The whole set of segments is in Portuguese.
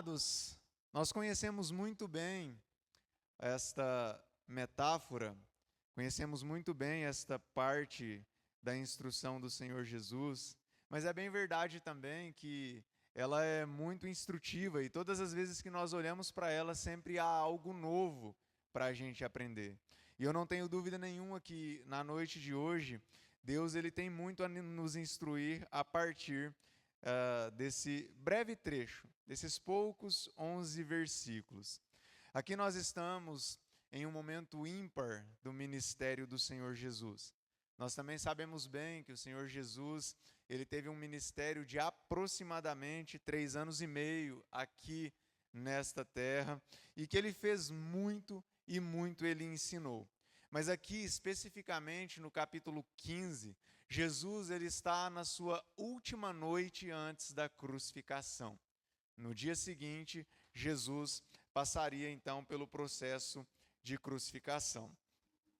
Amados, nós conhecemos muito bem esta metáfora, conhecemos muito bem esta parte da instrução do Senhor Jesus, mas é bem verdade também que ela é muito instrutiva e todas as vezes que nós olhamos para ela, sempre há algo novo para a gente aprender. E eu não tenho dúvida nenhuma que na noite de hoje, Deus ele tem muito a nos instruir a partir desse breve trecho, desses poucos 11 versículos. Aqui nós estamos em um momento ímpar do ministério do Senhor Jesus. Nós também sabemos bem que o Senhor Jesus, ele teve um ministério de aproximadamente 3 anos e meio aqui nesta terra, e que ele fez muito e muito ele ensinou. Mas aqui, especificamente no capítulo 15, Jesus ele está na sua última noite antes da crucificação. No dia seguinte, Jesus passaria então pelo processo de crucificação.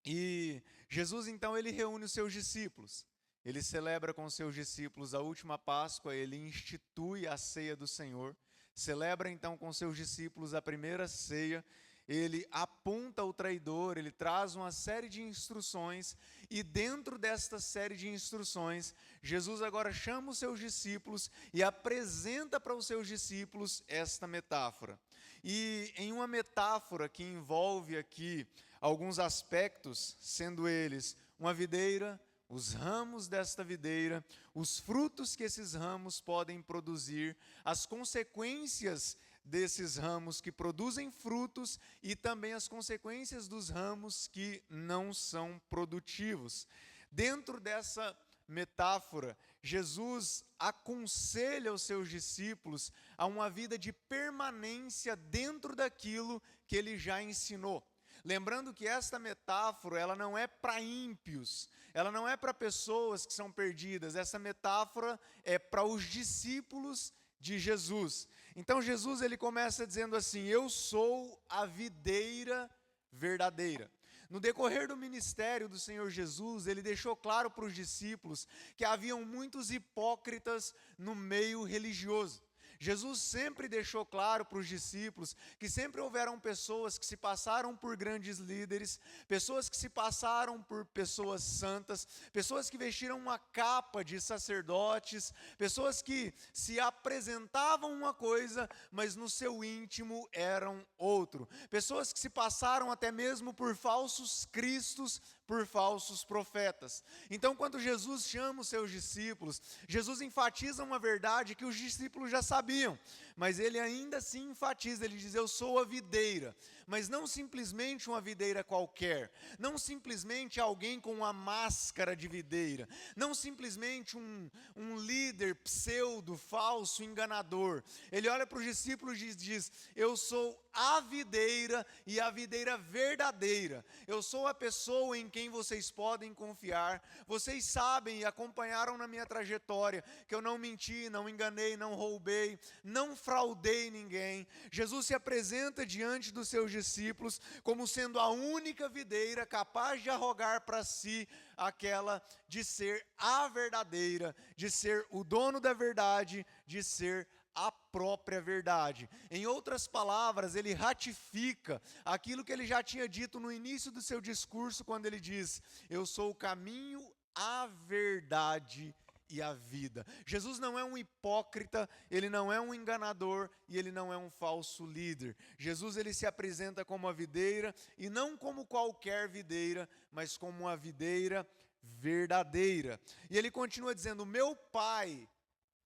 E Jesus então ele reúne os seus discípulos. Ele celebra com os seus discípulos a última Páscoa, ele institui a ceia do Senhor. Celebra então com seus discípulos a primeira ceia. Ele aponta o traidor, ele traz uma série de instruções, e dentro desta série de instruções, Jesus agora chama os seus discípulos e apresenta para os seus discípulos esta metáfora. E em uma metáfora que envolve aqui alguns aspectos, sendo eles uma videira, os ramos desta videira, os frutos que esses ramos podem produzir, as consequências desses ramos que produzem frutos e também as consequências dos ramos que não são produtivos. Dentro dessa metáfora, Jesus aconselha os seus discípulos a uma vida de permanência dentro daquilo que ele já ensinou. Lembrando que esta metáfora, ela não é para ímpios, ela não é para pessoas que são perdidas, essa metáfora é para os discípulos de Jesus. Então Jesus ele começa dizendo assim: eu sou a videira verdadeira. No decorrer do ministério do Senhor Jesus, ele deixou claro para os discípulos que haviam muitos hipócritas no meio religioso. Jesus sempre deixou claro para os discípulos que sempre houveram pessoas que se passaram por grandes líderes, pessoas que se passaram por pessoas santas, pessoas que vestiram uma capa de sacerdotes, pessoas que se apresentavam uma coisa, mas no seu íntimo eram outro. Pessoas que se passaram até mesmo por falsos cristos, por falsos profetas. Então, quando Jesus chama os seus discípulos, Jesus enfatiza uma verdade que os discípulos já sabiam, mas ele ainda assim enfatiza, ele diz: eu sou a videira, mas não simplesmente uma videira qualquer, não simplesmente alguém com uma máscara de videira, não simplesmente um líder pseudo, falso, enganador. Ele olha para os discípulos e diz: eu sou a videira e a videira verdadeira. Eu sou a pessoa em quem vocês podem confiar. Vocês sabem e acompanharam na minha trajetória que eu não menti, não enganei, não roubei, não fraudei ninguém. Jesus se apresenta diante dos seus discípulos como sendo a única videira capaz de arrogar para si aquela de ser a verdadeira, de ser o dono da verdade, de ser a própria verdade. Em outras palavras, ele ratifica aquilo que ele já tinha dito no início do seu discurso, quando ele diz: eu sou o caminho, a verdade e a vida. Jesus não é um hipócrita, ele não é um enganador e ele não é um falso líder. Jesus ele se apresenta como a videira, e não como qualquer videira, mas como uma videira verdadeira. E ele continua dizendo: meu Pai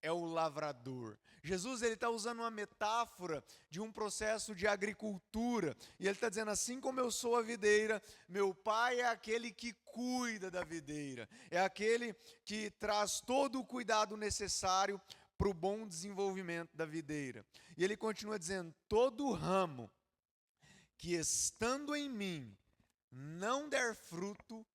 é o lavrador. Jesus ele está usando uma metáfora de um processo de agricultura, e ele está dizendo: assim como eu sou a videira, meu Pai é aquele que cuida da videira, é aquele que traz todo o cuidado necessário para o bom desenvolvimento da videira. E ele continua dizendo: todo ramo que estando em mim não der fruto,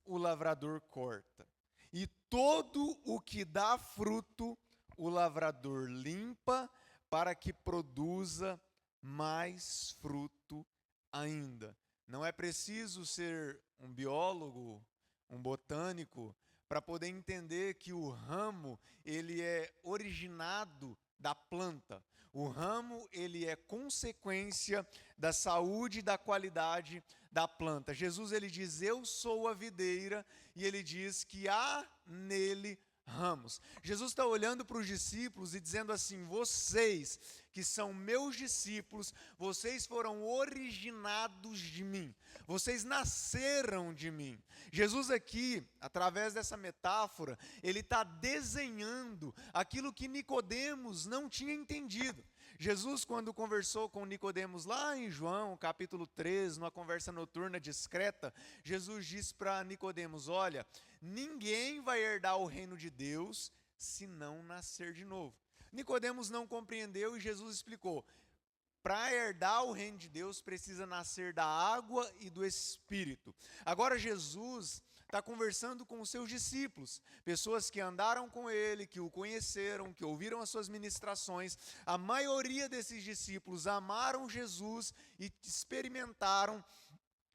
o lavrador corta, e todo o que dá fruto, o lavrador limpa, para que produza mais fruto ainda. Não é preciso ser um biólogo, um botânico, para poder entender que o ramo, ele é originado da planta. O ramo, ele ele é consequência da saúde e da qualidade da planta. Jesus, ele diz, eu sou a videira, e ele diz que há nele ramos. Jesus está olhando para os discípulos e dizendo assim, vocês que são meus discípulos, vocês foram originados de mim, vocês nasceram de mim. Jesus aqui, através dessa metáfora, ele está desenhando aquilo que Nicodemos não tinha entendido. Jesus, quando conversou com Nicodemos lá em João, capítulo 3, numa conversa noturna discreta, Jesus disse para Nicodemos, olha, ninguém vai herdar o reino de Deus se não nascer de novo. Nicodemos não compreendeu e Jesus explicou, para herdar o reino de Deus precisa nascer da água e do Espírito. Agora Jesus está conversando com os seus discípulos, pessoas que andaram com ele, que o conheceram, que ouviram as suas ministrações. A maioria desses discípulos amaram Jesus e experimentaram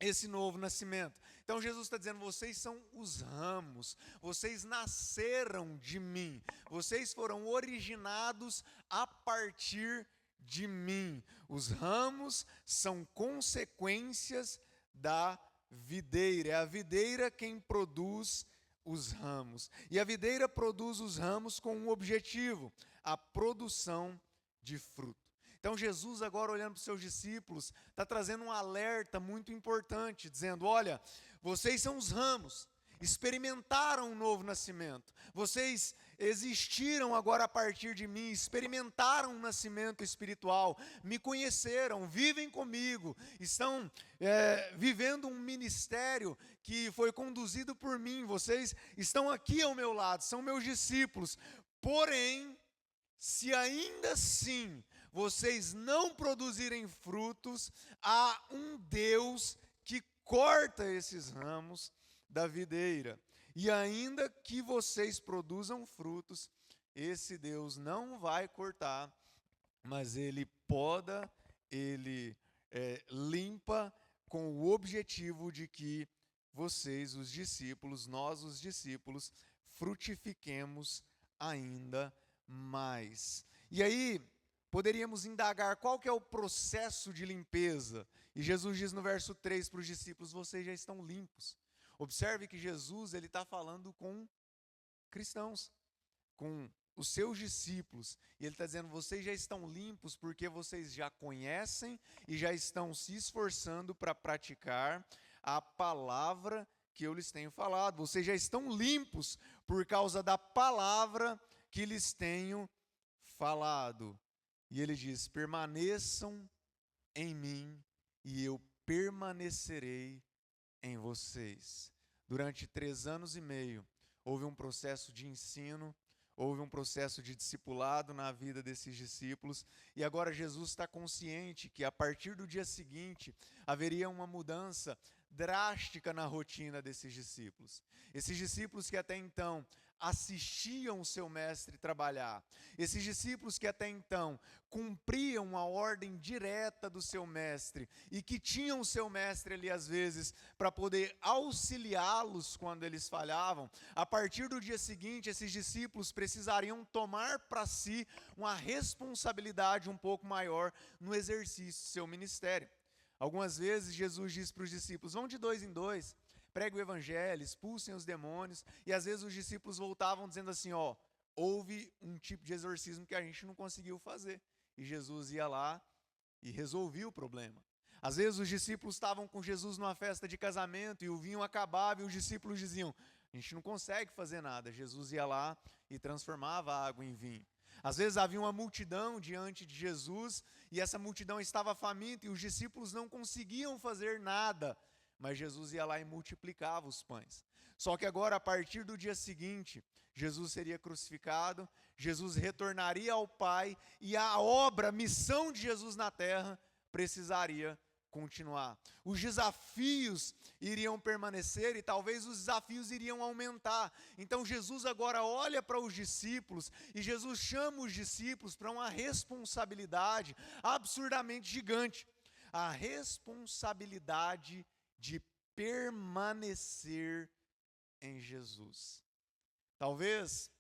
esse novo nascimento. Então Jesus está dizendo, vocês são os ramos, vocês nasceram de mim, vocês foram originados a partir de mim. Os ramos são consequências da videira, é a videira quem produz os ramos. E a videira produz os ramos com um objetivo, a produção de fruto. Então Jesus agora olhando para os seus discípulos, está trazendo um alerta muito importante, dizendo, olha, vocês são os ramos, experimentaram um novo nascimento, vocês existiram agora a partir de mim, experimentaram um nascimento espiritual, me conheceram, vivem comigo, estão vivendo um ministério que foi conduzido por mim, vocês estão aqui ao meu lado, são meus discípulos, porém, se ainda assim vocês não produzirem frutos, há um Deus que corta esses ramos da videira. E ainda que vocês produzam frutos, esse Deus não vai cortar, mas ele poda, ele limpa com o objetivo de que vocês, os discípulos, nós os discípulos, frutifiquemos ainda mais. E aí, poderíamos indagar qual que é o processo de limpeza. E Jesus diz no verso 3 para os discípulos, vocês já estão limpos. Observe que Jesus está falando com cristãos, com os seus discípulos. E ele está dizendo, vocês já estão limpos porque vocês já conhecem e já estão se esforçando para praticar a palavra que eu lhes tenho falado. Vocês já estão limpos por causa da palavra que lhes tenho falado. E ele diz, permaneçam em mim e eu permanecerei em vocês. Durante 3 anos e meio, houve um processo de ensino, houve um processo de discipulado na vida desses discípulos, e agora Jesus está consciente que a partir do dia seguinte, haveria uma mudança drástica na rotina desses discípulos. Esses discípulos que até então assistiam o seu mestre trabalhar, esses discípulos que até então cumpriam a ordem direta do seu mestre e que tinham o seu mestre ali às vezes para poder auxiliá-los quando eles falhavam, a partir do dia seguinte esses discípulos precisariam tomar para si uma responsabilidade um pouco maior no exercício do seu ministério. Algumas vezes Jesus diz para os discípulos, vão de 2 em 2, pregue o evangelho, expulsem os demônios, e às vezes os discípulos voltavam dizendo assim, houve um tipo de exorcismo que a gente não conseguiu fazer, e Jesus ia lá e resolvia o problema. Às vezes os discípulos estavam com Jesus numa festa de casamento, e o vinho acabava, e os discípulos diziam, a gente não consegue fazer nada. Jesus ia lá e transformava a água em vinho. Às vezes havia uma multidão diante de Jesus, e essa multidão estava faminta, e os discípulos não conseguiam fazer nada, mas Jesus ia lá e multiplicava os pães. Só que agora, a partir do dia seguinte, Jesus seria crucificado, Jesus retornaria ao Pai, e a obra, a missão de Jesus na terra, precisaria continuar. Os desafios iriam permanecer e talvez os desafios iriam aumentar. Então Jesus agora olha para os discípulos e Jesus chama os discípulos para uma responsabilidade absurdamente gigante. A responsabilidade de permanecer em Jesus. Talvez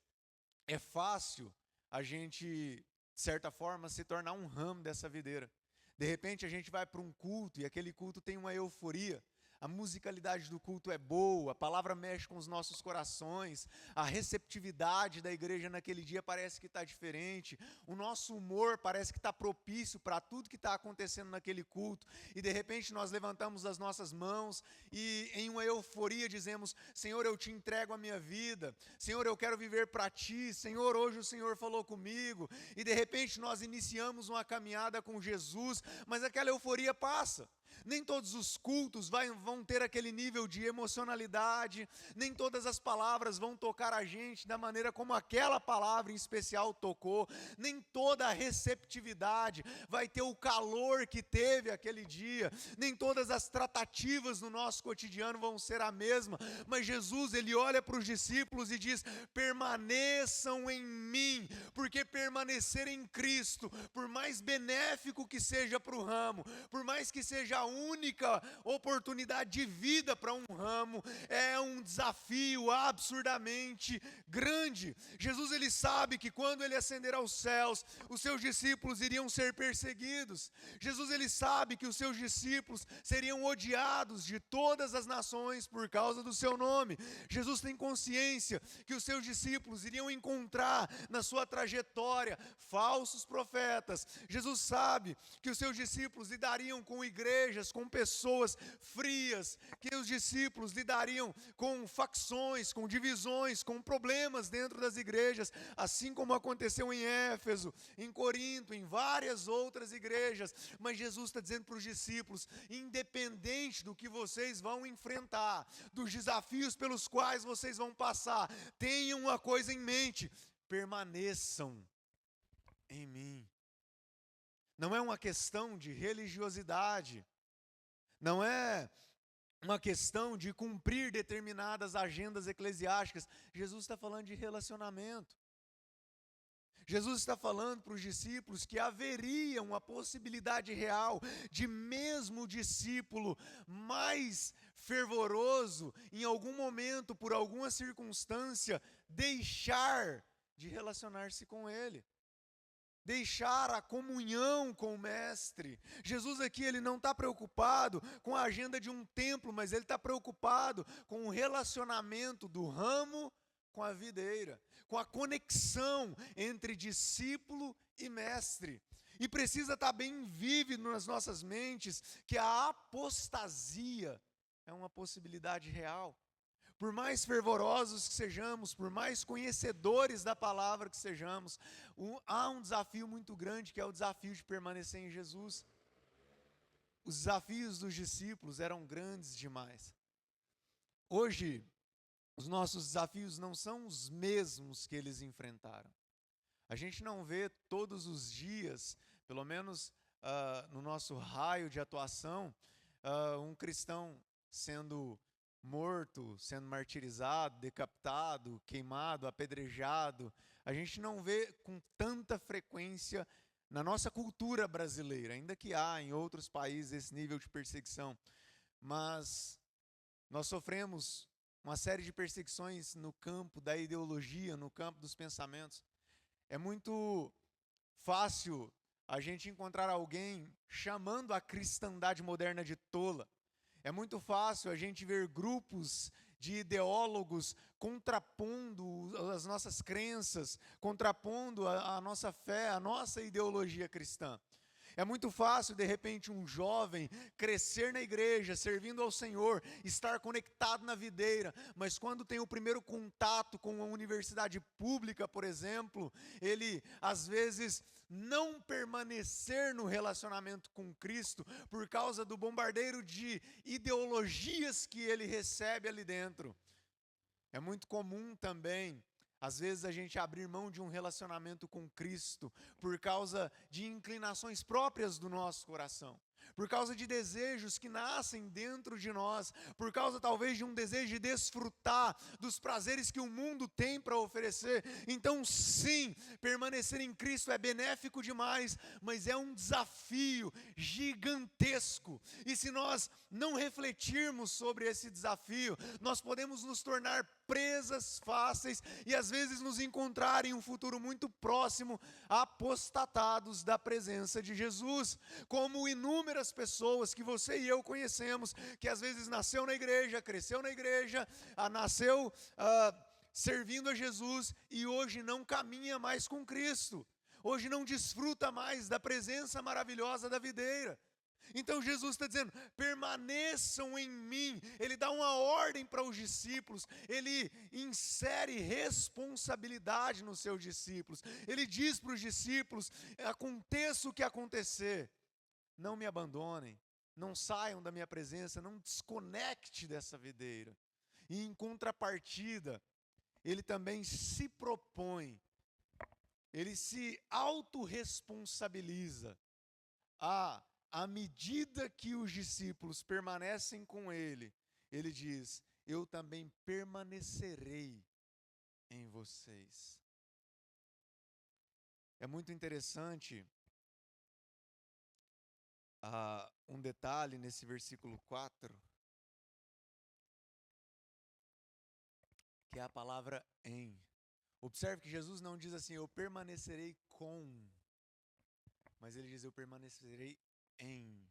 é fácil a gente de certa forma, se tornar um ramo dessa videira. De repente a gente vai para um culto e aquele culto tem uma euforia. A musicalidade do culto é boa, a palavra mexe com os nossos corações, a receptividade da igreja naquele dia parece que está diferente, o nosso humor parece que está propício para tudo que está acontecendo naquele culto, e de repente nós levantamos as nossas mãos e em uma euforia dizemos: Senhor, eu te entrego a minha vida, Senhor, eu quero viver para ti, Senhor, hoje o Senhor falou comigo, e de repente nós iniciamos uma caminhada com Jesus, mas aquela euforia passa. Nem todos os cultos vão ter aquele nível de emocionalidade, nem todas as palavras vão tocar a gente da maneira como aquela palavra em especial tocou, nem toda a receptividade vai ter o calor que teve aquele dia, nem todas as tratativas no nosso cotidiano vão ser a mesma, mas Jesus, ele olha para os discípulos e diz: permaneçam em mim, porque permanecer em Cristo, por mais benéfico que seja para o ramo, por mais que seja a única oportunidade de vida para um ramo, é um desafio absurdamente grande. Jesus, ele sabe que quando ele ascender aos céus, os seus discípulos iriam ser perseguidos. Jesus, ele sabe que os seus discípulos seriam odiados de todas as nações por causa do seu nome. Jesus tem consciência que os seus discípulos iriam encontrar na sua trajetória falsos profetas. Jesus sabe que os seus discípulos lidariam com igrejas, com pessoas frias, que os discípulos lidariam com facções, com divisões, com problemas dentro das igrejas, assim como aconteceu em Éfeso, em Corinto, em várias outras igrejas. Mas Jesus está dizendo para os discípulos: independente do que vocês vão enfrentar, dos desafios pelos quais vocês vão passar, tenham uma coisa em mente: permaneçam em mim. Não é uma questão de religiosidade, não é uma questão de cumprir determinadas agendas eclesiásticas. Jesus está falando de relacionamento. Jesus está falando para os discípulos que haveria uma possibilidade real de mesmo o discípulo mais fervoroso, em algum momento, por alguma circunstância, deixar de relacionar-se com ele, deixar a comunhão com o mestre. Jesus aqui, ele não está preocupado com a agenda de um templo, mas ele está preocupado com o relacionamento do ramo com a videira, com a conexão entre discípulo e mestre. E precisa estar bem vívido nas nossas mentes que a apostasia é uma possibilidade real. Por mais fervorosos que sejamos, por mais conhecedores da palavra que sejamos, há um desafio muito grande, que é o desafio de permanecer em Jesus. Os desafios dos discípulos eram grandes demais. Hoje, os nossos desafios não são os mesmos que eles enfrentaram. A gente não vê todos os dias, pelo menos no nosso raio de atuação, um cristão sendo morto, sendo martirizado, decapitado, queimado, apedrejado. A gente não vê com tanta frequência na nossa cultura brasileira, ainda que há em outros países esse nível de perseguição. Mas nós sofremos uma série de perseguições no campo da ideologia, no campo dos pensamentos. É muito fácil a gente encontrar alguém chamando a cristandade moderna de tola. É muito fácil a gente ver grupos de ideólogos contrapondo as nossas crenças, contrapondo a nossa fé, a nossa ideologia cristã. É muito fácil, de repente, um jovem crescer na igreja, servindo ao Senhor, estar conectado na videira, mas quando tem o primeiro contato com a universidade pública, por exemplo, ele, às vezes, não permanecer no relacionamento com Cristo por causa do bombardeio de ideologias que ele recebe ali dentro. É muito comum também, às vezes, a gente abrir mão de um relacionamento com Cristo por causa de inclinações próprias do nosso coração, por causa de desejos que nascem dentro de nós, por causa talvez de um desejo de desfrutar dos prazeres que o mundo tem para oferecer. Então, sim, permanecer em Cristo é benéfico demais, mas é um desafio gigantesco. E se nós não refletirmos sobre esse desafio, nós podemos nos tornar presas fáceis e às vezes nos encontrar em um futuro muito próximo apostatados da presença de Jesus, como inúmeras pessoas que você e eu conhecemos, que às vezes nasceu na igreja, cresceu na igreja, nasceu servindo a Jesus e hoje não caminha mais com Cristo, hoje não desfruta mais da presença maravilhosa da videira. Então Jesus está dizendo, permaneçam em mim. Ele dá uma ordem para os discípulos, ele insere responsabilidade nos seus discípulos. Ele diz para os discípulos, aconteça o que acontecer, não me abandonem, não saiam da minha presença, não desconecte dessa videira. E em contrapartida, ele também se propõe, ele se autorresponsabiliza à medida que os discípulos permanecem com ele, ele diz, eu também permanecerei em vocês. É muito interessante um detalhe nesse versículo 4, que é a palavra em. Observe que Jesus não diz assim, eu permanecerei com, mas ele diz, eu permanecerei em.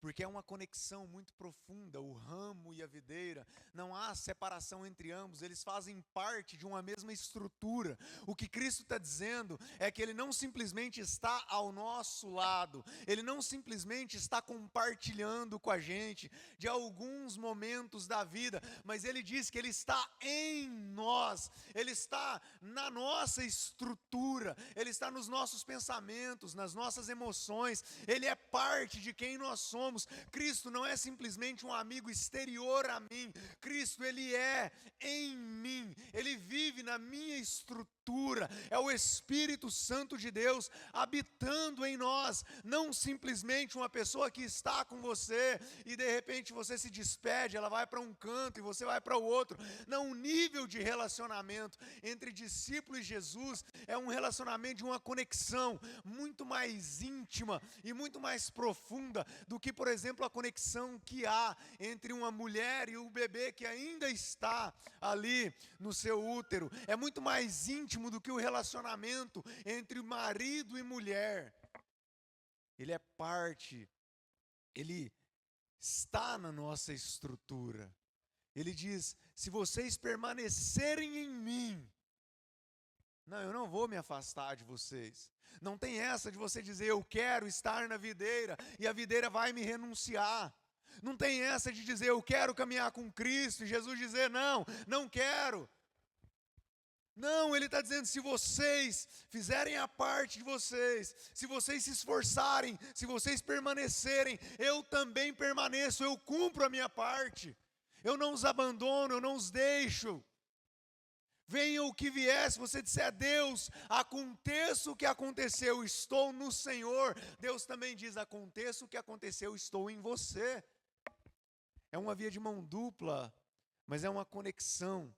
Porque é uma conexão muito profunda, o ramo e a videira, não há separação entre ambos, eles fazem parte de uma mesma estrutura. O que Cristo está dizendo é que Ele não simplesmente está ao nosso lado, Ele não simplesmente está compartilhando com a gente de alguns momentos da vida, mas Ele diz que Ele está em nós, Ele está na nossa estrutura, Ele está nos nossos pensamentos, nas nossas emoções, Ele é parte de quem nós somos. Cristo não é simplesmente um amigo exterior a mim, Cristo ele é em mim, ele vive na minha estrutura, é o Espírito Santo de Deus habitando em nós, não simplesmente uma pessoa que está com você e de repente você se despede, ela vai para um canto e você vai para o outro. Não, o nível de relacionamento entre discípulo e Jesus é um relacionamento de uma conexão muito mais íntima e muito mais profunda do que, por exemplo, a conexão que há entre uma mulher e o bebê que ainda está ali no seu útero. É muito mais íntimo do que o relacionamento entre marido e mulher. Ele é parte, ele está na nossa estrutura. Ele diz, se vocês permanecerem em mim, não, eu não vou me afastar de vocês. Não tem essa de você dizer, eu quero estar na videira e a videira vai me renunciar. Não tem essa de dizer, eu quero caminhar com Cristo e Jesus dizer, não, não quero. Não, ele está dizendo, se vocês fizerem a parte de vocês, se vocês se esforçarem, se vocês permanecerem, eu também permaneço, eu cumpro a minha parte. Eu não os abandono, eu não os deixo. Venha o que vier, se você disser a Deus, aconteça o que aconteceu, estou no Senhor. Deus também diz, aconteça o que aconteceu, estou em você. É uma via de mão dupla, mas é uma conexão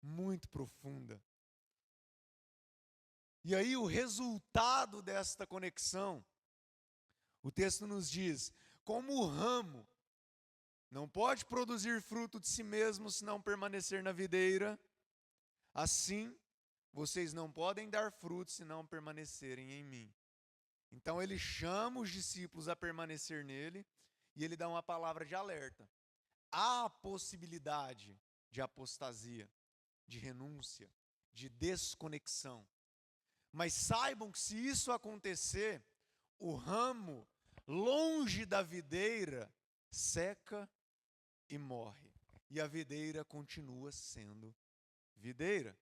muito profunda. E aí o resultado desta conexão, o texto nos diz, como o ramo não pode produzir fruto de si mesmo se não permanecer na videira, assim vocês não podem dar fruto se não permanecerem em mim. Então ele chama os discípulos a permanecer nele e ele dá uma palavra de alerta. Há possibilidade de apostasia, de renúncia, de desconexão. Mas saibam que se isso acontecer, o ramo, longe da videira, seca e morre. E a videira continua sendo videira.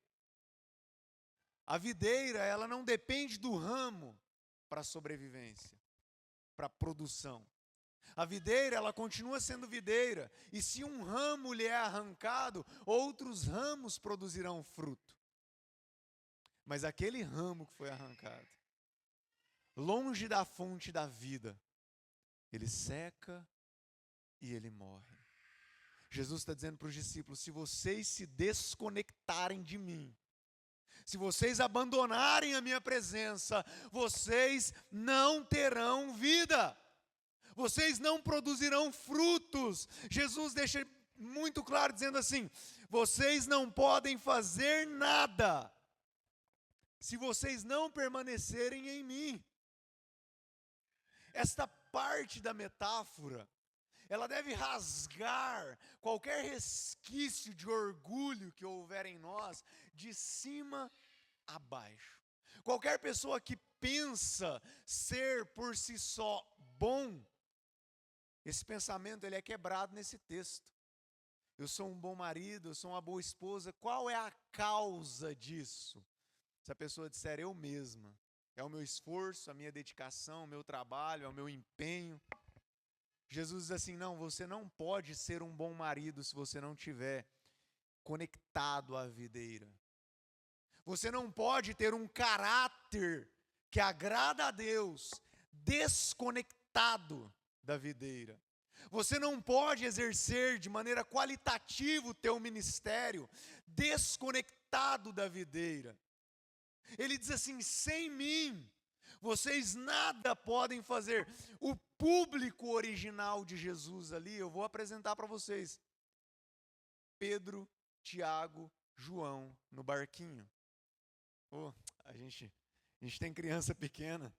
A videira, ela não depende do ramo para sobrevivência, para produção. A videira, ela continua sendo videira, e se um ramo lhe é arrancado, outros ramos produzirão fruto. Mas aquele ramo que foi arrancado, longe da fonte da vida, ele seca e ele morre. Jesus está dizendo para os discípulos, se vocês se desconectarem de mim, se vocês abandonarem a minha presença, vocês não terão vida. Vocês não produzirão frutos. Jesus deixa muito claro, dizendo assim: vocês não podem fazer nada se vocês não permanecerem em mim. Esta parte da metáfora, ela deve rasgar qualquer resquício de orgulho que houver em nós, de cima a baixo. Qualquer pessoa que pensa ser por si só bom, esse pensamento ele é quebrado nesse texto. Eu sou um bom marido, eu sou uma boa esposa. Qual é a causa disso? Se a pessoa disser eu mesma, é o meu esforço, a minha dedicação, o meu trabalho, é o meu empenho. Jesus diz assim: não, você não pode ser um bom marido se você não estiver conectado à videira. Você não pode ter um caráter que agrada a Deus desconectado da videira. Você não pode exercer de maneira qualitativa o teu ministério desconectado da videira. Ele diz assim: sem mim, vocês nada podem fazer. O público original de Jesus ali, eu vou apresentar para vocês. Pedro, Tiago, João, no barquinho. Oh, a gente tem criança pequena,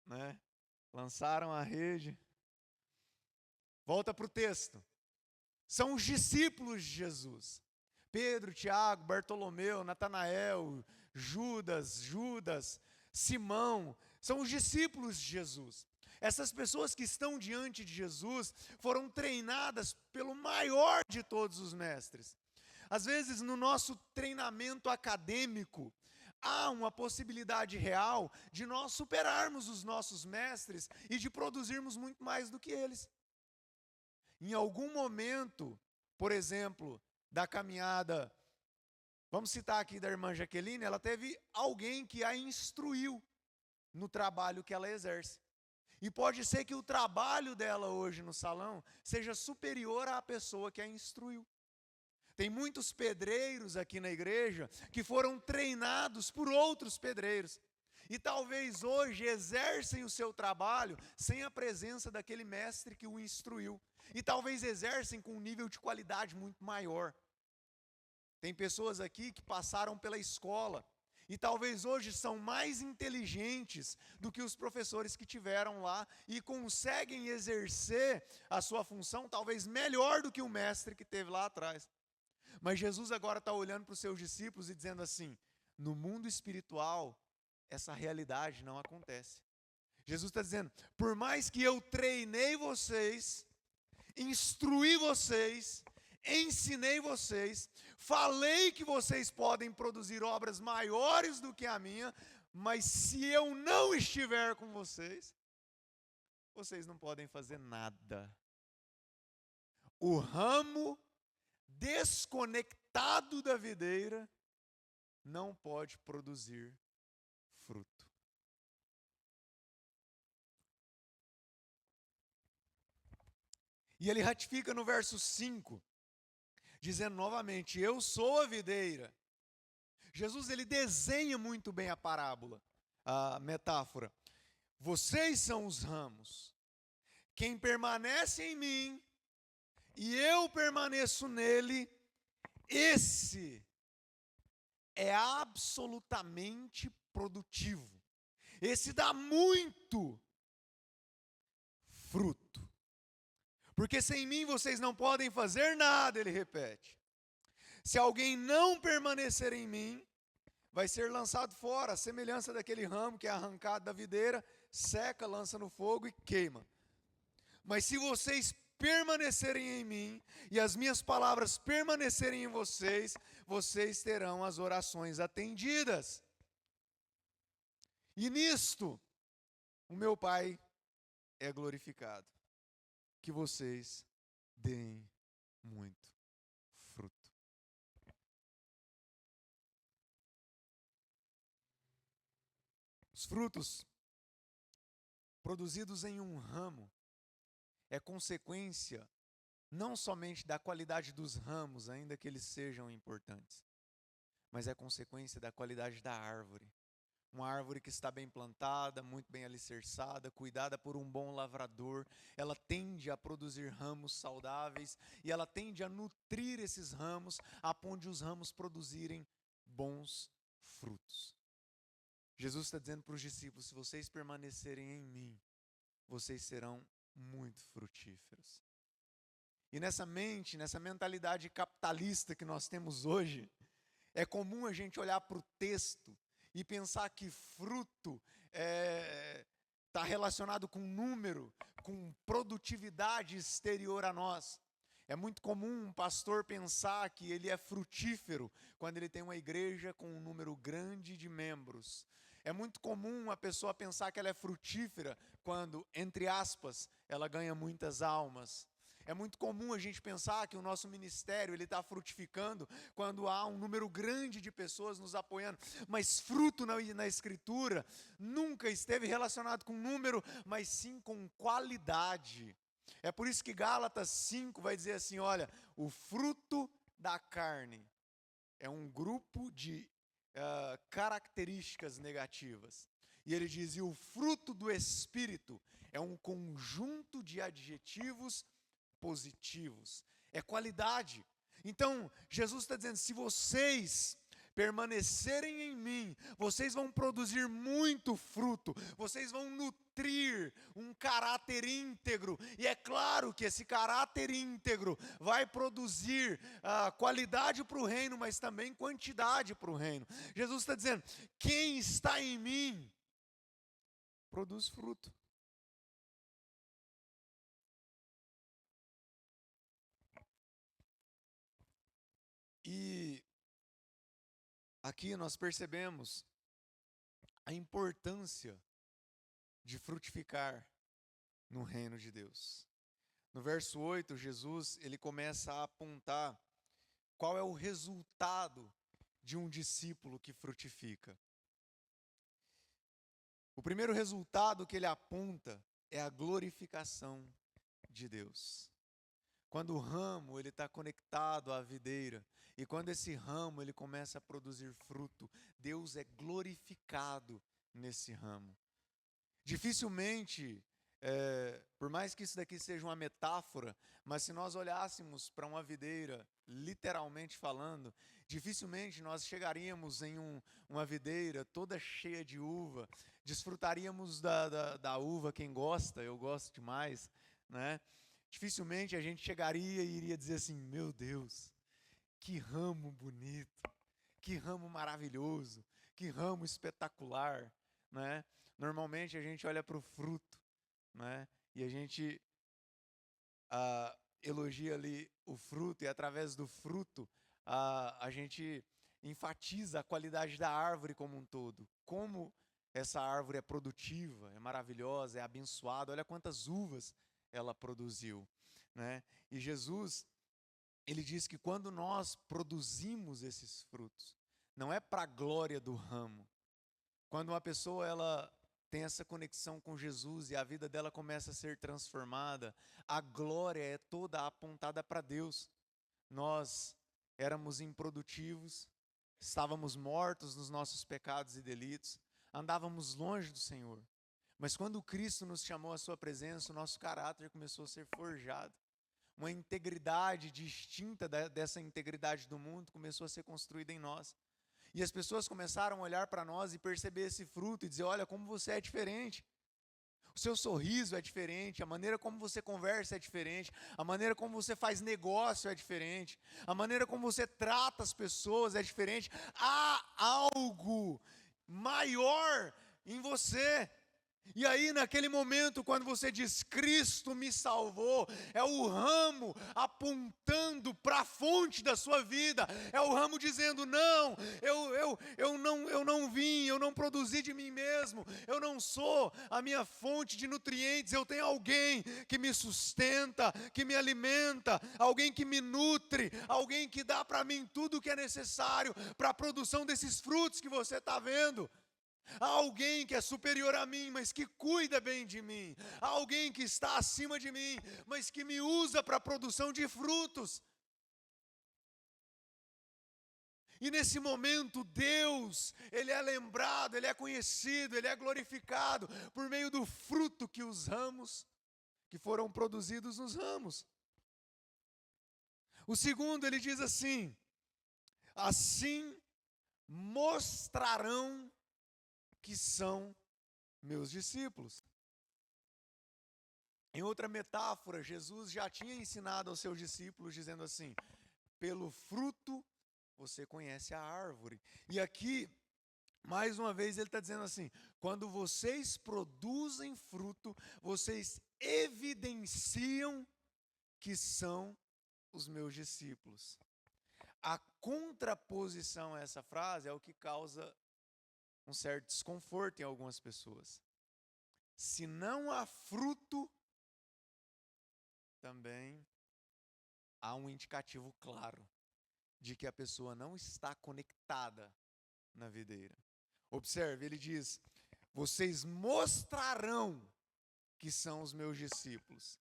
né? Lançaram a rede. Volta para o texto. São os discípulos de Jesus. Pedro, Tiago, Bartolomeu, Natanael, Judas, Simão, são os discípulos de Jesus. Essas pessoas que estão diante de Jesus foram treinadas pelo maior de todos os mestres. Às vezes, no nosso treinamento acadêmico, há uma possibilidade real de nós superarmos os nossos mestres e de produzirmos muito mais do que eles. Em algum momento, por exemplo, da caminhada, vamos citar aqui da irmã Jaqueline, ela teve alguém que a instruiu no trabalho que ela exerce. E pode ser que o trabalho dela hoje no salão seja superior à pessoa que a instruiu. Tem muitos pedreiros aqui na igreja que foram treinados por outros pedreiros. E talvez hoje exercem o seu trabalho sem a presença daquele mestre que o instruiu. E talvez exercem com um nível de qualidade muito maior. Tem pessoas aqui que passaram pela escola e talvez hoje são mais inteligentes do que os professores que tiveram lá e conseguem exercer a sua função talvez melhor do que o mestre que teve lá atrás. Mas Jesus agora está olhando para os seus discípulos e dizendo assim: no mundo espiritual, essa realidade não acontece. Jesus está dizendo: por mais que eu treinei vocês, instruí vocês, ensinei vocês, falei que vocês podem produzir obras maiores do que a minha, mas se eu não estiver com vocês, vocês não podem fazer nada. O ramo desconectado da videira não pode produzir fruto. E ele ratifica no verso 5, dizendo novamente: eu sou a videira. Jesus ele desenha muito bem a parábola, a metáfora. Vocês são os ramos. Quem permanece em mim e eu permaneço nele, esse é absolutamente produtivo. Esse dá muito fruto. Porque sem mim vocês não podem fazer nada, ele repete. Se alguém não permanecer em mim, vai ser lançado fora, a semelhança daquele ramo que é arrancado da videira, seca, lança no fogo e queima. Mas se vocês permanecerem em mim e as minhas palavras permanecerem em vocês, vocês terão as orações atendidas. E nisto, o meu Pai é glorificado, que vocês deem muito fruto. Os frutos produzidos em um ramo é consequência não somente da qualidade dos ramos, ainda que eles sejam importantes, mas é consequência da qualidade da árvore. Uma árvore que está bem plantada, muito bem alicerçada, cuidada por um bom lavrador, ela tende a produzir ramos saudáveis e ela tende a nutrir esses ramos, a ponto de os ramos produzirem bons frutos. Jesus está dizendo para os discípulos: se vocês permanecerem em mim, vocês serão muito frutíferos. E nessa mentalidade capitalista que nós temos hoje, é comum a gente olhar para o texto e pensar que fruto está relacionado com número, com produtividade exterior a nós. É muito comum um pastor pensar que ele é frutífero quando ele tem uma igreja com um número grande de membros. É muito comum uma pessoa pensar que ela é frutífera quando, entre aspas, ela ganha muitas almas. É muito comum a gente pensar que o nosso ministério está frutificando quando há um número grande de pessoas nos apoiando. Mas fruto na Escritura nunca esteve relacionado com número, mas sim com qualidade. É por isso que Gálatas 5 vai dizer assim, olha, o fruto da carne é um grupo de características negativas. E ele diz, e o fruto do Espírito é um conjunto de adjetivos positivos, é qualidade. Então, Jesus está dizendo, se vocês permanecerem em mim, vocês vão produzir muito fruto, vocês vão nutrir um caráter íntegro, e é claro que esse caráter íntegro vai produzir qualidade para o reino, mas também quantidade para o reino. Jesus está dizendo, quem está em mim, produz fruto. E aqui nós percebemos a importância de frutificar no reino de Deus. No verso 8, Jesus ele começa a apontar qual é o resultado de um discípulo que frutifica. O primeiro resultado que ele aponta é a glorificação de Deus. Quando o ramo ele está conectado à videira e quando esse ramo ele começa a produzir fruto, Deus é glorificado nesse ramo. Dificilmente, por mais que isso daqui seja uma metáfora, mas se nós olhássemos para uma videira, literalmente falando, dificilmente nós chegaríamos em uma videira toda cheia de uva, desfrutaríamos da uva, quem gosta, eu gosto demais, né? Dificilmente a gente chegaria e iria dizer assim, meu Deus, que ramo bonito, que ramo maravilhoso, que ramo espetacular, né? Normalmente a gente olha para o fruto, né? E a gente elogia ali o fruto e através do fruto a gente enfatiza a qualidade da árvore como um todo. Como essa árvore é produtiva, é maravilhosa, é abençoada, olha quantas uvas ela produziu, né? E Jesus, ele diz que quando nós produzimos esses frutos, não é para a glória do ramo. Quando uma pessoa ela tem essa conexão com Jesus e a vida dela começa a ser transformada, a glória é toda apontada para Deus. Nós éramos improdutivos, estávamos mortos nos nossos pecados e delitos, andávamos longe do Senhor. Mas quando Cristo nos chamou à sua presença, o nosso caráter começou a ser forjado. Uma integridade distinta dessa integridade do mundo começou a ser construída em nós. E as pessoas começaram a olhar para nós e perceber esse fruto e dizer, olha como você é diferente. O seu sorriso é diferente, a maneira como você conversa é diferente, a maneira como você faz negócio é diferente, a maneira como você trata as pessoas é diferente. Há algo maior em você. E aí naquele momento quando você diz Cristo me salvou, é o ramo apontando para a fonte da sua vida, é o ramo dizendo não, eu não vim, eu não produzi de mim mesmo, eu não sou a minha fonte de nutrientes, eu tenho alguém que me sustenta, que me alimenta, alguém que me nutre, alguém que dá para mim tudo o que é necessário para a produção desses frutos que você está vendo. Há alguém que é superior a mim, mas que cuida bem de mim. Há alguém que está acima de mim, mas que me usa para a produção de frutos. E nesse momento Deus, Ele é lembrado, Ele é conhecido, Ele é glorificado por meio do fruto que os ramos, que foram produzidos nos ramos. O segundo, ele diz assim: assim mostrarão que são meus discípulos. Em outra metáfora, Jesus já tinha ensinado aos seus discípulos, dizendo assim: pelo fruto você conhece a árvore. E aqui, mais uma vez, ele está dizendo assim: quando vocês produzem fruto, vocês evidenciam que são os meus discípulos. A contraposição a essa frase é o que causa um certo desconforto em algumas pessoas. Se não há fruto, também há um indicativo claro de que a pessoa não está conectada na videira. Observe, ele diz: vocês mostrarão que são os meus discípulos.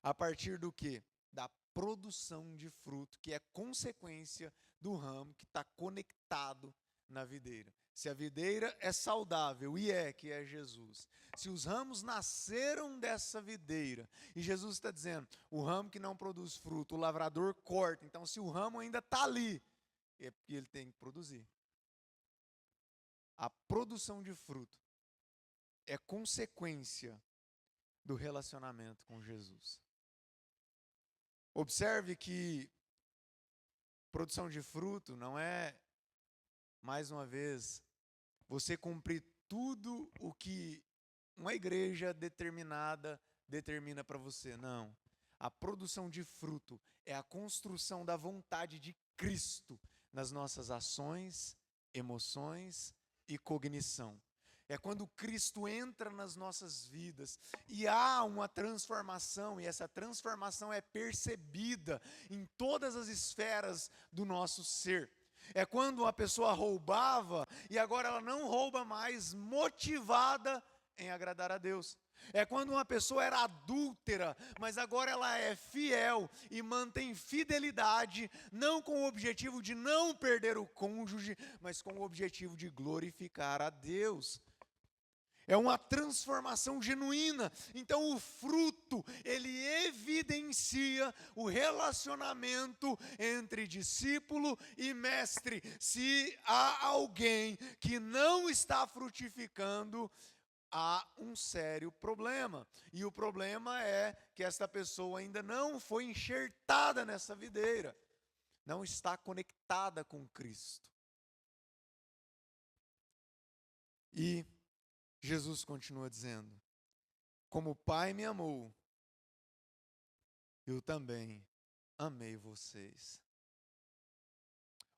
A partir do quê? Da produção de fruto, que é consequência do ramo que está conectado na videira. Se a videira é saudável, e que é Jesus. Se os ramos nasceram dessa videira, e Jesus está dizendo, o ramo que não produz fruto, o lavrador corta. Então, se o ramo ainda está ali, é porque ele tem que produzir. A produção de fruto é consequência do relacionamento com Jesus. Observe que produção de fruto não é, mais uma vez, você cumprir tudo o que uma igreja determinada determina para você. Não. A produção de fruto é a construção da vontade de Cristo nas nossas ações, emoções e cognição. É quando Cristo entra nas nossas vidas e há uma transformação, e essa transformação é percebida em todas as esferas do nosso ser. É quando a pessoa roubava e agora ela não rouba mais, motivada em agradar a Deus. É quando uma pessoa era adúltera, mas agora ela é fiel e mantém fidelidade, não com o objetivo de não perder o cônjuge, mas com o objetivo de glorificar a Deus. É uma transformação genuína. Então o fruto, ele evidencia o relacionamento entre discípulo e mestre. Se há alguém que não está frutificando, há um sério problema. E o problema é que esta pessoa ainda não foi enxertada nessa videira. Não está conectada com Cristo. E Jesus continua dizendo: como o Pai me amou, eu também amei vocês.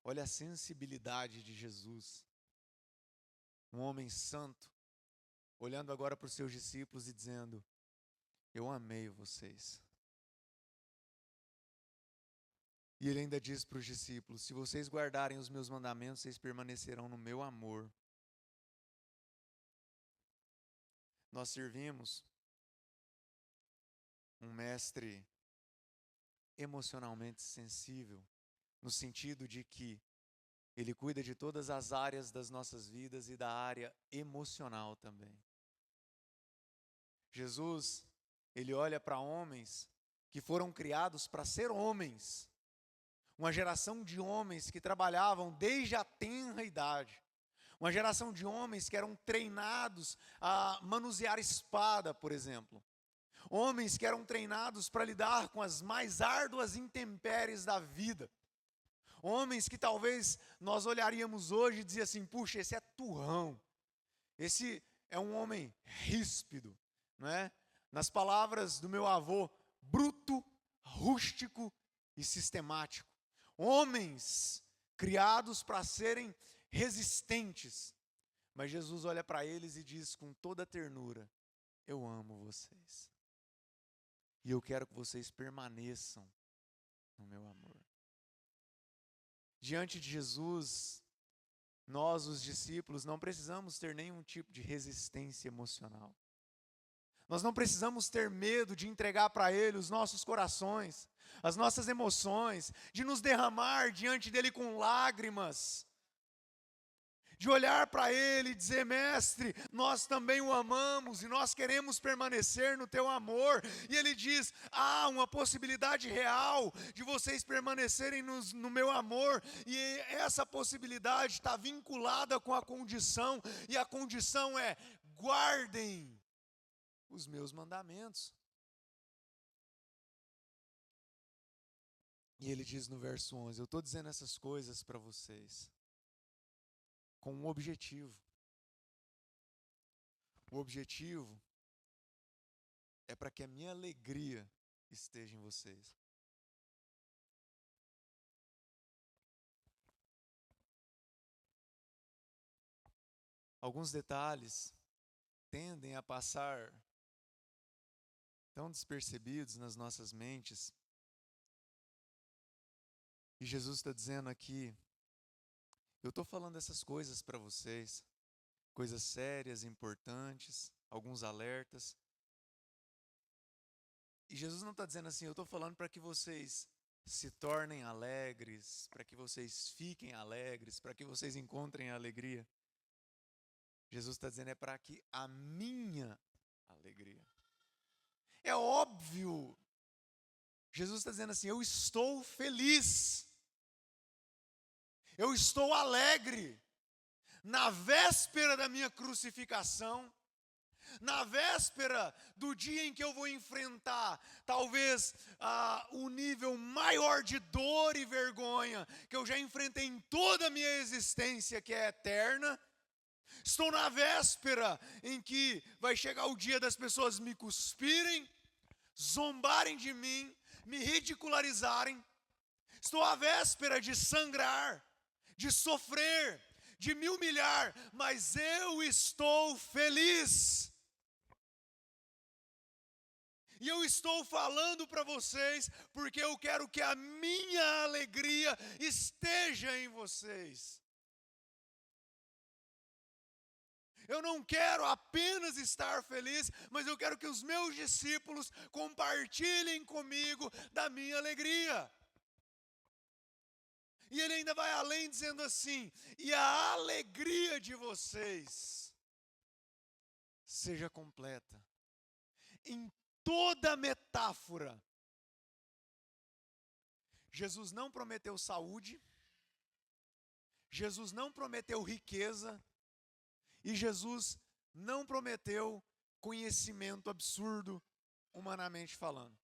Olha a sensibilidade de Jesus. Um homem santo, olhando agora para os seus discípulos e dizendo: eu amei vocês. E ele ainda diz para os discípulos: se vocês guardarem os meus mandamentos, vocês permanecerão no meu amor. Nós servimos um mestre emocionalmente sensível, no sentido de que ele cuida de todas as áreas das nossas vidas e da área emocional também. Jesus, ele olha para homens que foram criados para ser homens, uma geração de homens que trabalhavam desde a tenra idade. Uma geração de homens que eram treinados a manusear espada, por exemplo. Homens que eram treinados para lidar com as mais árduas intempéries da vida. Homens que talvez nós olharíamos hoje e dizia assim: puxa, esse é turrão. Esse é um homem ríspido, não é? Nas palavras do meu avô, bruto, rústico e sistemático. Homens criados para serem resistentes, mas Jesus olha para eles e diz com toda ternura: eu amo vocês, e eu quero que vocês permaneçam no meu amor. Diante de Jesus, nós, os discípulos, não precisamos ter nenhum tipo de resistência emocional. Nós não precisamos ter medo de entregar para Ele os nossos corações. as nossas emoções, de nos derramar diante dele com lágrimas, de olhar para ele e dizer: Mestre, nós também o amamos e nós queremos permanecer no teu amor. E ele diz: há uma possibilidade real de vocês permanecerem no meu amor, e essa possibilidade está vinculada com a condição, e a condição é: guardem os meus mandamentos. E ele diz no verso 11: eu estou dizendo essas coisas para vocês com um objetivo. O objetivo é para que a minha alegria esteja em vocês. Alguns detalhes tendem a passar tão despercebidos nas nossas mentes. E Jesus está dizendo aqui: eu estou falando essas coisas para vocês, coisas sérias, importantes, alguns alertas. E Jesus não está dizendo assim: eu estou falando para que vocês se tornem alegres, para que vocês fiquem alegres, para que vocês encontrem a alegria. Jesus está dizendo: é para que a minha alegria. É óbvio. Jesus está dizendo assim: eu estou feliz. Eu estou alegre. Na véspera da minha crucificação, na véspera do dia em que eu vou enfrentar talvez o nível maior de dor e vergonha que eu já enfrentei em toda a minha existência, que é eterna. Estou na véspera em que vai chegar o dia das pessoas me cuspirem, zombarem de mim, me ridicularizarem. Estou à véspera de sangrar, de sofrer, de me humilhar, mas eu estou feliz. E eu estou falando para vocês porque eu quero que a minha alegria esteja em vocês. Eu não quero apenas estar feliz, mas eu quero que os meus discípulos compartilhem comigo da minha alegria. E ele ainda vai além dizendo assim: e a alegria de vocês seja completa. Em toda metáfora, Jesus não prometeu saúde, Jesus não prometeu riqueza, e Jesus não prometeu conhecimento absurdo, humanamente falando.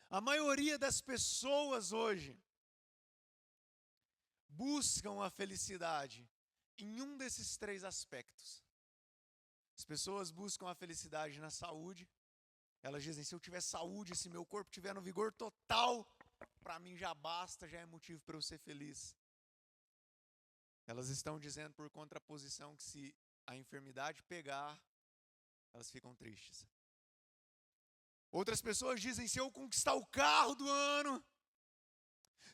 A maioria das pessoas hoje buscam a felicidade em um desses três aspectos. As pessoas buscam a felicidade na saúde. Elas dizem: se eu tiver saúde, se meu corpo estiver no vigor total, para mim já basta, já é motivo para eu ser feliz. Elas estão dizendo por contraposição que se a enfermidade pegar, elas ficam tristes. Outras pessoas dizem: se eu conquistar o carro do ano,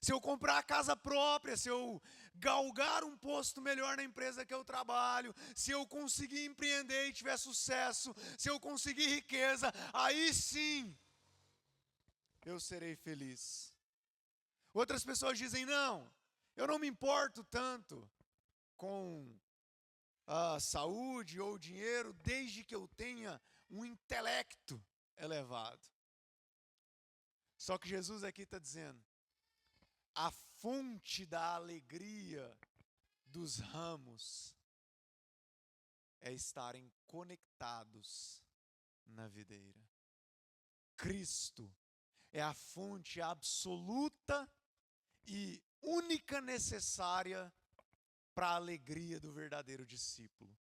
se eu comprar a casa própria, se eu galgar um posto melhor na empresa que eu trabalho, se eu conseguir empreender e tiver sucesso, se eu conseguir riqueza, aí sim eu serei feliz. Outras pessoas dizem: não, eu não me importo tanto com a saúde ou dinheiro, desde que eu tenha um intelecto elevado. Só que Jesus aqui está dizendo: a fonte da alegria dos ramos é estarem conectados na videira. Cristo é a fonte absoluta e única necessária para a alegria do verdadeiro discípulo.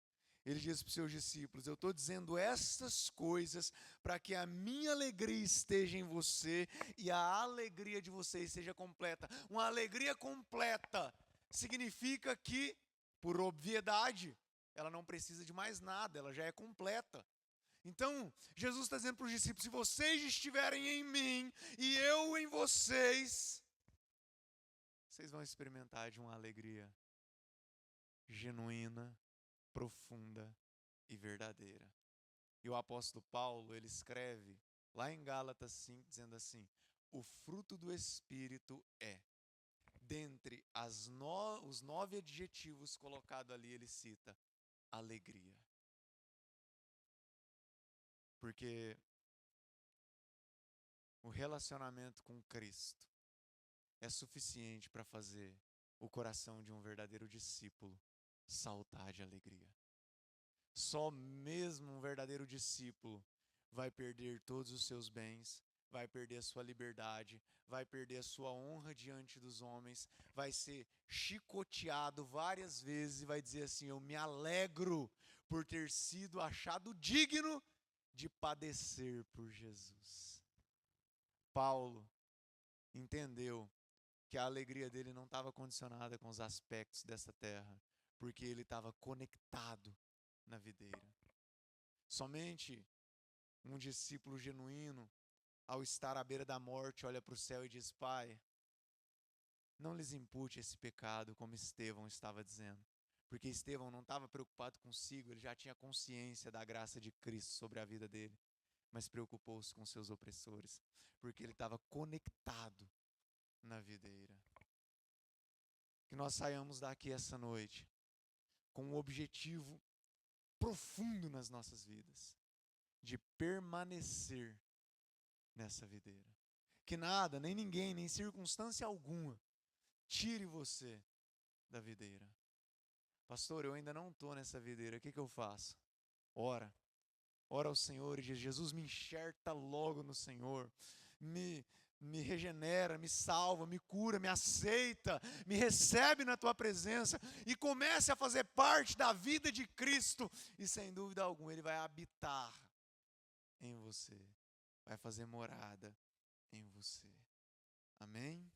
Ele diz para os seus discípulos: eu estou dizendo estas coisas para que a minha alegria esteja em você e a alegria de vocês seja completa. Uma alegria completa significa que, por obviedade, ela não precisa de mais nada, ela já é completa. Então, Jesus está dizendo para os discípulos: se vocês estiverem em mim e eu em vocês, vocês vão experimentar de uma alegria genuína, profunda e verdadeira. E o apóstolo Paulo, ele escreve lá em Gálatas 5, dizendo assim: o fruto do Espírito é, dentre os 9 adjetivos colocados ali, ele cita alegria. Porque o relacionamento com Cristo é suficiente para fazer o coração de um verdadeiro discípulo saltar de alegria. Só mesmo um verdadeiro discípulo vai perder todos os seus bens, vai perder a sua liberdade, vai perder a sua honra diante dos homens, vai ser chicoteado várias vezes e vai dizer assim: eu me alegro por ter sido achado digno de padecer por Jesus. Paulo entendeu que a alegria dele não estava condicionada com os aspectos dessa terra, porque ele estava conectado na videira. Somente um discípulo genuíno, ao estar à beira da morte, olha para o céu e diz: Pai, não lhes impute esse pecado, como Estevão estava dizendo. Porque Estevão não estava preocupado consigo, ele já tinha consciência da graça de Cristo sobre a vida dele, mas preocupou-se com seus opressores, porque ele estava conectado na videira. Que nós saiamos daqui essa noite com um objetivo profundo nas nossas vidas, de permanecer nessa videira. Que nada, nem ninguém, nem circunstância alguma tire você da videira. Pastor, eu ainda não estou nessa videira, o que eu faço? Ora ao Senhor e diz: Jesus, me enxerta logo no Senhor, me regenera, me salva, me cura, me aceita, me recebe na tua presença e comece a fazer parte da vida de Cristo, e sem dúvida alguma Ele vai habitar em você, vai fazer morada em você. Amém?